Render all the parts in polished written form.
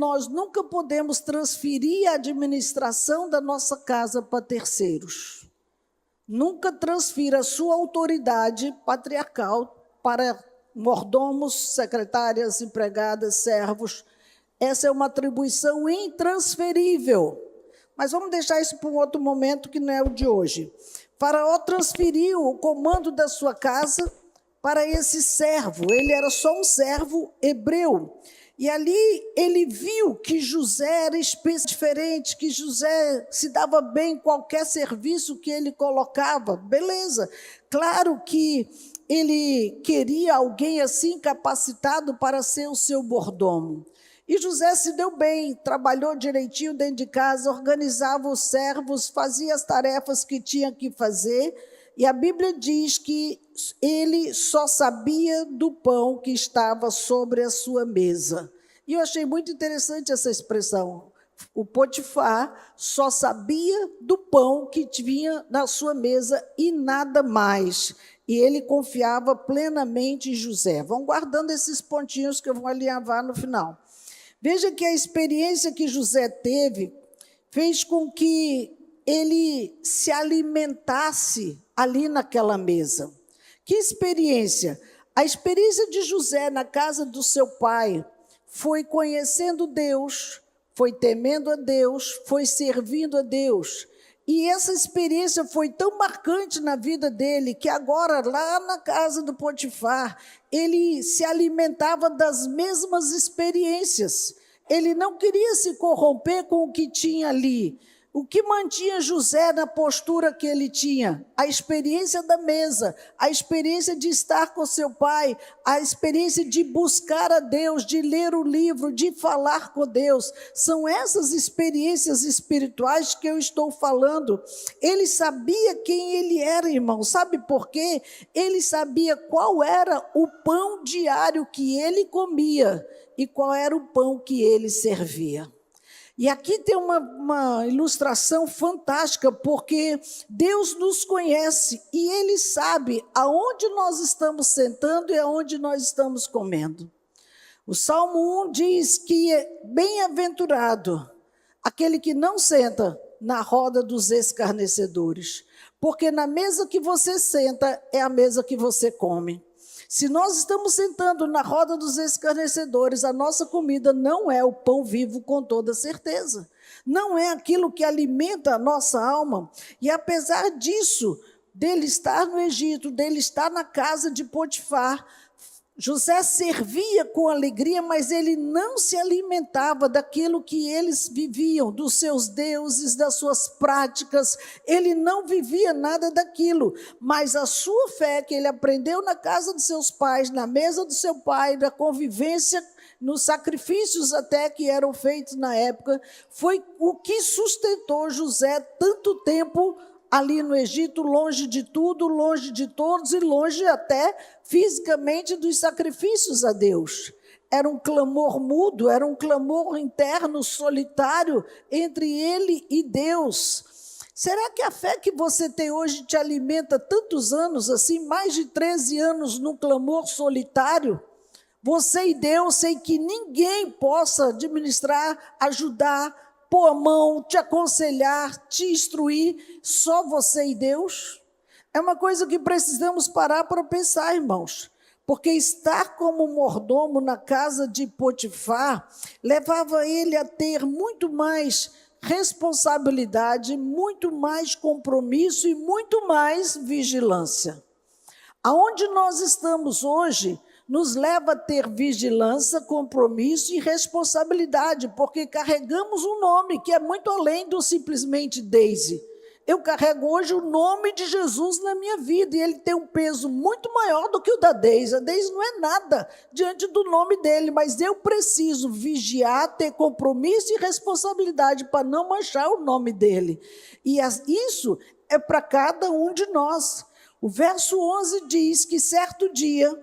Nós nunca podemos transferir a administração da nossa casa para terceiros. Nunca transfira a sua autoridade patriarcal para mordomos, secretárias, empregadas, servos. Essa é uma atribuição intransferível. Mas vamos deixar isso para um outro momento que não é o de hoje. Faraó transferiu o comando da sua casa para esse servo. Ele era só um servo hebreu. E ali ele viu que José era diferente, que José se dava bem em qualquer serviço que ele colocava. Beleza. Claro que ele queria alguém assim capacitado para ser o seu mordomo. E José se deu bem, trabalhou direitinho dentro de casa, organizava os servos, fazia as tarefas que tinha que fazer. E a Bíblia diz que ele só sabia do pão que estava sobre a sua mesa. E eu achei muito interessante essa expressão. O Potifar só sabia do pão que vinha na sua mesa e nada mais. E ele confiava plenamente em José. Vão guardando esses pontinhos que eu vou alinhavar no final. Veja que a experiência que José teve fez com que ele se alimentasse ali naquela mesa. Que experiência? A experiência de José na casa do seu pai foi conhecendo Deus, foi temendo a Deus, foi servindo a Deus. E essa experiência foi tão marcante na vida dele, que agora, lá na casa do Potifar, ele se alimentava das mesmas experiências. Ele não queria se corromper com o que tinha ali. O que mantinha José na postura que ele tinha? A experiência da mesa, a experiência de estar com seu pai, a experiência de buscar a Deus, de ler o livro, de falar com Deus. São essas experiências espirituais que eu estou falando. Ele sabia quem ele era, irmão. Sabe por quê? Ele sabia qual era o pão diário que ele comia e qual era o pão que ele servia. E aqui tem uma ilustração fantástica, porque Deus nos conhece e Ele sabe aonde nós estamos sentando e aonde nós estamos comendo. O Salmo 1 diz que é bem-aventurado aquele que não senta na roda dos escarnecedores, porque na mesa que você senta é a mesa que você come. Se nós estamos sentando na roda dos escarnecedores, a nossa comida não é o pão vivo com toda certeza. Não é aquilo que alimenta a nossa alma. E apesar disso, dele estar no Egito, dele estar na casa de Potifar, José servia com alegria, mas ele não se alimentava daquilo que eles viviam, dos seus deuses, das suas práticas. Ele não vivia nada daquilo, mas a sua fé que ele aprendeu na casa dos seus pais, na mesa do seu pai, na convivência, nos sacrifícios até que eram feitos na época, foi o que sustentou José tanto tempo ali no Egito, longe de tudo, longe de todos e longe até fisicamente dos sacrifícios a Deus. Era um clamor mudo, era um clamor interno, solitário, entre ele e Deus. Será que a fé que você tem hoje te alimenta tantos anos assim, mais de 13 anos num clamor solitário? Você e Deus, sem que ninguém possa administrar, ajudar, pôr a mão, te aconselhar, te instruir, só você e Deus? É uma coisa que precisamos parar para pensar, irmãos, porque estar como mordomo na casa de Potifar levava ele a ter muito mais responsabilidade, muito mais compromisso e muito mais vigilância. Aonde nós estamos hoje nos leva a ter vigilância, compromisso e responsabilidade, porque carregamos um nome que é muito além do simplesmente Deise. Eu carrego hoje o nome de Jesus na minha vida e ele tem um peso muito maior do que o da Deise. A Deise não é nada diante do nome dele, mas eu preciso vigiar, ter compromisso e responsabilidade para não manchar o nome dele. E isso é para cada um de nós. O verso 11 diz que certo dia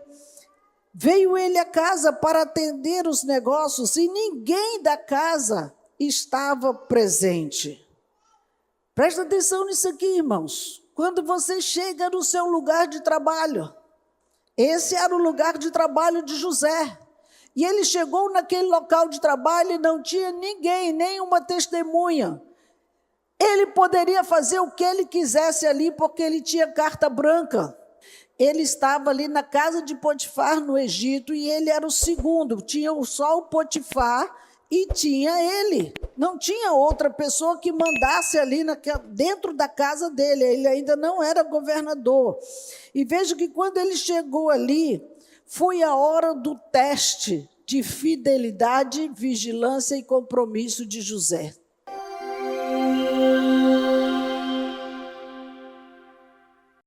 veio ele à casa para atender os negócios e ninguém da casa estava presente. Presta atenção nisso aqui, irmãos. Quando você chega no seu lugar de trabalho, esse era o lugar de trabalho de José. E ele chegou naquele local de trabalho e não tinha ninguém, nenhuma testemunha. Ele poderia fazer o que ele quisesse ali, porque ele tinha carta branca. Ele estava ali na casa de Potifar, no Egito, e ele era o segundo. Tinha só o Potifar e tinha ele. Não tinha outra pessoa que mandasse ali dentro da casa dele. Ele ainda não era governador. E veja que quando ele chegou ali, foi a hora do teste de fidelidade, vigilância e compromisso de José.